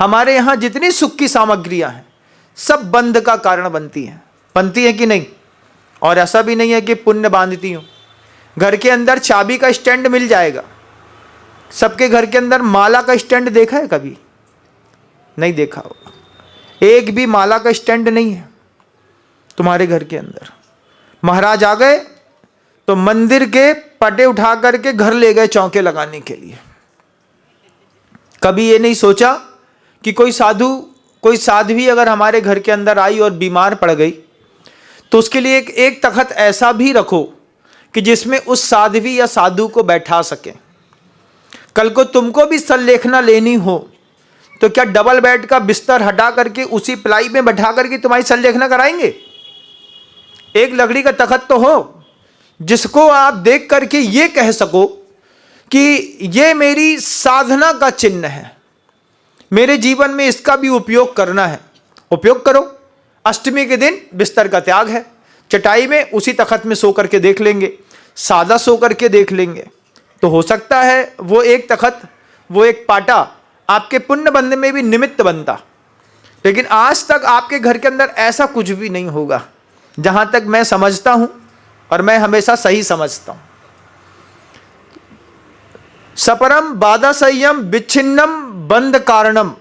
हमारे यहाँ जितनी सुख की सामग्रियाँ हैं सब बंध का कारण बनती है कि नहीं? और ऐसा भी नहीं है कि पुण्य बांधती हूँ। घर के अंदर चाबी का स्टैंड मिल जाएगा। सबके घर के अंदर माला का स्टैंड देखा है कभी? नहीं देखा होगा। एक भी माला का स्टैंड नहीं है तुम्हारे घर के अंदर। महाराज आ गए तो मंदिर के पटे उठा करके घर ले गए चौके लगाने के लिए। कभी ये नहीं सोचा कि कोई साधु, कोई साध्वी अगर हमारे घर के अंदर आई और बीमार पड़ गई तो उसके लिए एक तखत ऐसा भी रखो कि जिसमें उस साध्वी या साधु को बैठा सके। कल को तुमको भी संलेखना लेनी हो तो क्या डबल बेड का बिस्तर हटा करके उसी प्लाई में बैठा करके तुम्हारी संलेखना कराएंगे? एक लकड़ी का तखत तो हो जिसको आप देख करके ये कह सको कि ये मेरी साधना का चिन्ह है, मेरे जीवन में इसका भी उपयोग करना है। उपयोग करो। अष्टमी के दिन बिस्तर का त्याग है, चटाई में उसी तखत में सो करके देख लेंगे, सादा सो करके देख लेंगे। तो हो सकता है वो एक तखत, वो एक पाटा आपके पुण्य बंधन में भी निमित्त बनता। लेकिन आज तक आपके घर के अंदर ऐसा कुछ भी नहीं होगा, जहां तक मैं समझता हूं, और मैं हमेशा सही समझता हूं। सपरम बाधा संयम विच्छिन्नम बंध कारणम,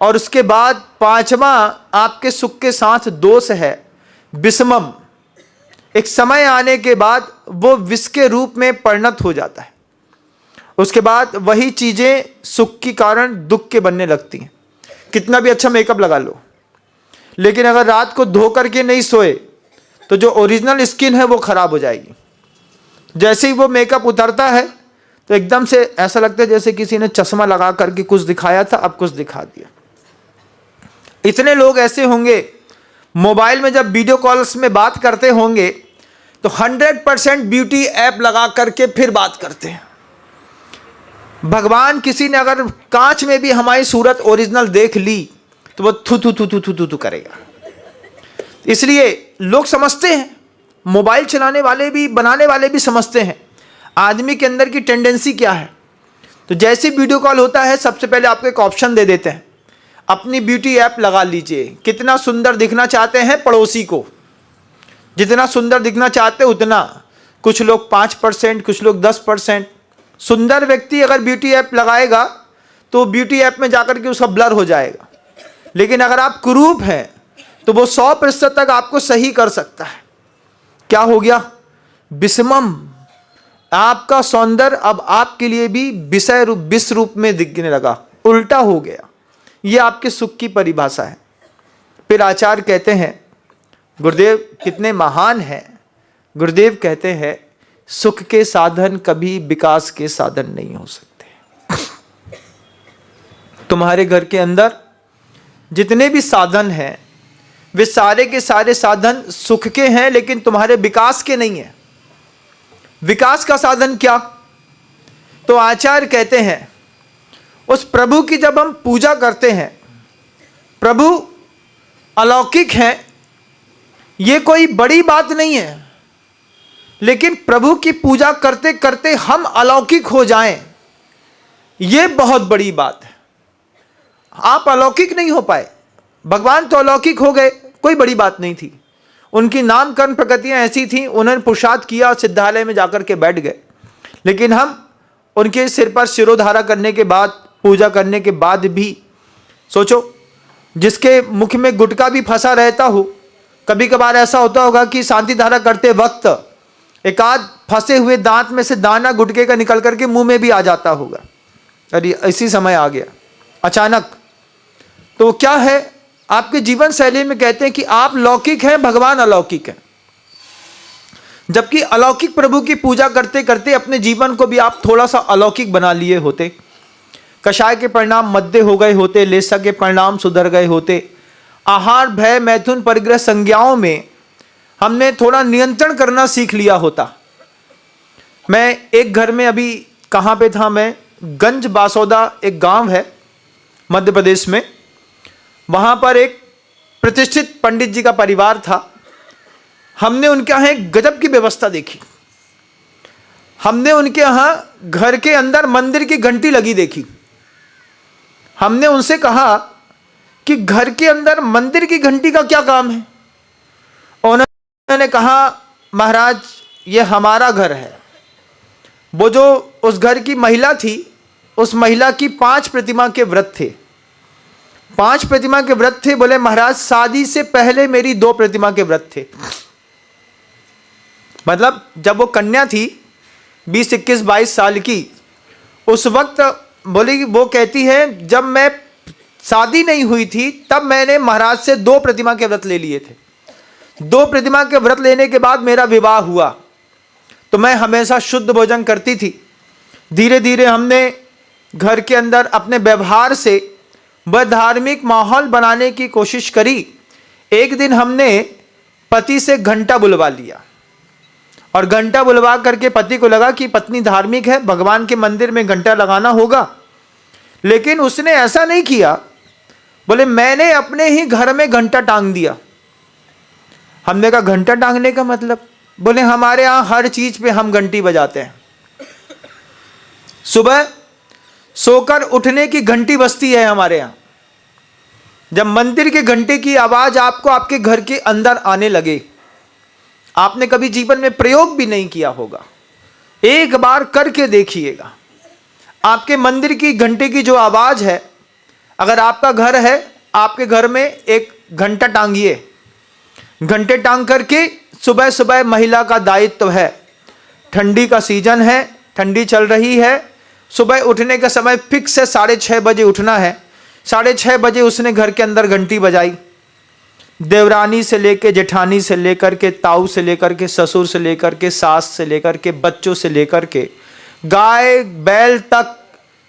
और उसके बाद पांचवा आपके सुख के साथ दोष है विषमम। एक समय आने के बाद वो विष के रूप में परिणत हो जाता है। उसके बाद वही चीजें सुख के कारण दुख के बनने लगती हैं। कितना भी अच्छा मेकअप लगा लो, लेकिन अगर रात को धो करके नहीं सोए तो जो ओरिजिनल स्किन है वो खराब हो जाएगी। जैसे ही वो मेकअप उतरता है तो एकदम से ऐसा लगता है जैसे किसी ने चश्मा लगा करके कुछ दिखाया था, अब कुछ दिखा दिया। इतने लोग ऐसे होंगे, मोबाइल में जब वीडियो कॉल्स में बात करते होंगे तो 100% ब्यूटी ऐप लगा करके फिर बात करते हैं। भगवान किसी ने अगर कांच में भी हमारी सूरत ओरिजिनल देख ली तो वो थू थू थू थू थू थू करेगा। इसलिए लोग समझते हैं, मोबाइल चलाने वाले भी, बनाने वाले भी समझते हैं आदमी के अंदर की टेंडेंसी क्या है। तो जैसे वीडियो कॉल होता है सबसे पहले आपको एक ऑप्शन दे देते हैं, अपनी ब्यूटी ऐप लगा लीजिए। कितना सुंदर दिखना चाहते हैं पड़ोसी को, जितना सुंदर दिखना चाहते उतना। कुछ लोग 5%, कुछ लोग 10%। सुंदर व्यक्ति अगर ब्यूटी ऐप लगाएगा तो ब्यूटी ऐप में जाकर के उसका ब्लर हो जाएगा। लेकिन अगर आप कुरूप हैं तो वो 100% तक आपको सही कर सकता है। क्या हो गया? विषमम। आपका सौंदर्य अब आपके लिए भी विषय रूप, विष रूप में दिखने लगा, उल्टा हो गया। ये आपके सुख की परिभाषा है। फिर आचार्य कहते हैं, गुरुदेव कितने महान हैं। गुरुदेव कहते हैं सुख के साधन कभी विकास के साधन नहीं हो सकते। तुम्हारे घर के अंदर जितने भी साधन हैं वे सारे के सारे साधन सुख के हैं, लेकिन तुम्हारे विकास के नहीं है। विकास का साधन क्या? तो आचार्य कहते हैं उस प्रभु की जब हम पूजा करते हैं, प्रभु अलौकिक हैं, ये कोई बड़ी बात नहीं है। लेकिन प्रभु की पूजा करते करते हम अलौकिक हो जाएं, ये बहुत बड़ी बात है। आप अलौकिक नहीं हो पाए, भगवान तो अलौकिक हो गए, कोई बड़ी बात नहीं थी। उनकी नामकरण प्रकृतियां ऐसी थी, उन्होंने पुरुषार्थ किया, सिद्धालय में जाकर के बैठ गए। लेकिन हम उनके सिर पर शिरोधारा करने के बाद, पूजा करने के बाद भी सोचो, जिसके मुख में गुटखा भी फंसा रहता हो, कभी कभार ऐसा होता होगा कि शांति धारा करते वक्त एक आध फंसे हुए दांत में से दाना गुटके का निकल करके मुंह में भी आ जाता होगा। अरे इसी समय आ गया अचानक। तो क्या है, आपके जीवन शैली में कहते हैं कि आप लौकिक हैं, भगवान अलौकिक है। जबकि अलौकिक प्रभु की पूजा करते करते अपने जीवन को भी आप थोड़ा सा अलौकिक बना लिए होते। कषाय के परिणाम मध्य हो गए होते, लेसा के परिणाम सुधर गए होते। आहार, भय, मैथुन, परिग्रह, संज्ञाओं में हमने थोड़ा नियंत्रण करना सीख लिया होता। मैं एक घर में अभी कहाँ पे था, मैं गंज बासौदा एक गांव है मध्य प्रदेश में, वहाँ पर एक प्रतिष्ठित पंडित जी का परिवार था। हमने उनके यहाँ एक गजब की व्यवस्था देखी। हमने उनके यहाँ घर के अंदर मंदिर की घंटी लगी देखी। हमने उनसे कहा कि घर के अंदर मंदिर की घंटी का क्या काम है? उन्होंने कहा महाराज ये हमारा घर है। वो जो उस घर की महिला थी, उस महिला की 5 प्रतिमा के व्रत थे। 5 प्रतिमा के व्रत थे। बोले महाराज शादी से पहले मेरी 2 प्रतिमा के व्रत थे। मतलब जब वो कन्या थी 20, 21, 22 साल की, उस वक्त बोली, वो कहती है जब मैं शादी नहीं हुई थी तब मैंने महाराज से 2 प्रतिमा के व्रत ले लिए थे। 2 प्रतिमा के व्रत लेने के बाद मेरा विवाह हुआ, तो मैं हमेशा शुद्ध भोजन करती थी। धीरे धीरे हमने घर के अंदर अपने व्यवहार से वह धार्मिक माहौल बनाने की कोशिश करी। एक दिन हमने पति से घंटा बुलवा लिया, और घंटा बुलवा करके पति को लगा कि पत्नी धार्मिक है, भगवान के मंदिर में घंटा लगाना होगा। लेकिन उसने ऐसा नहीं किया। बोले मैंने अपने ही घर में घंटा टांग दिया। हमने कहा घंटा टांगने का मतलब? बोले हमारे यहाँ हर चीज पे हम घंटी बजाते हैं। सुबह सोकर उठने की घंटी बजती है हमारे यहाँ। जब मंदिर के घंटे की आवाज आपको आपके घर के अंदर आने लगे, आपने कभी जीवन में प्रयोग भी नहीं किया होगा, एक बार करके देखिएगा। आपके मंदिर की घंटे की जो आवाज है, अगर आपका घर है, आपके घर में एक घंटा टांगिए। घंटे टांग करके सुबह सुबह महिला का दायित्व है। ठंडी का सीजन है, ठंडी चल रही है, सुबह उठने का समय फिक्स है 6:30 बजे उठना है। 6:30 बजे उसने घर के अंदर घंटी बजाई। देवरानी से लेकर, जेठानी से लेकर के, ताऊ से लेकर के, ससुर से लेकर के, सास से लेकर के, बच्चों से लेकर के, गाय बैल तक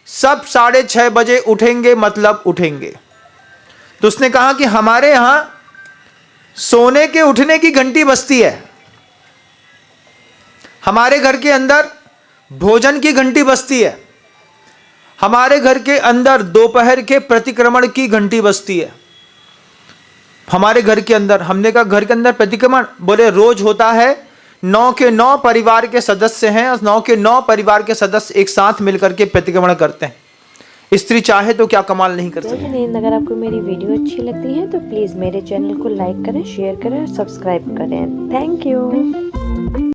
सब 6:30 बजे उठेंगे, मतलब उठेंगे। तो उसने कहा कि हमारे यहां सोने के उठने की घंटी बजती है, हमारे घर के अंदर भोजन की घंटी बजती है, हमारे घर के अंदर दोपहर के प्रतिक्रमण की घंटी बजती है। हमारे घर के अंदर, हमने कहा घर के अंदर प्रतिक्रमण? बोले रोज होता है। 9 के 9 परिवार के सदस्य हैं, और 9 के 9 परिवार के सदस्य एक साथ मिलकर के प्रतिक्रमण करते हैं। स्त्री चाहे तो क्या कमाल नहीं कर सकती। अगर आपको मेरी वीडियो अच्छी लगती है तो प्लीज़ मेरे चैनल को लाइक करें, शेयर करें और सब्सक्राइब करें। Thank you.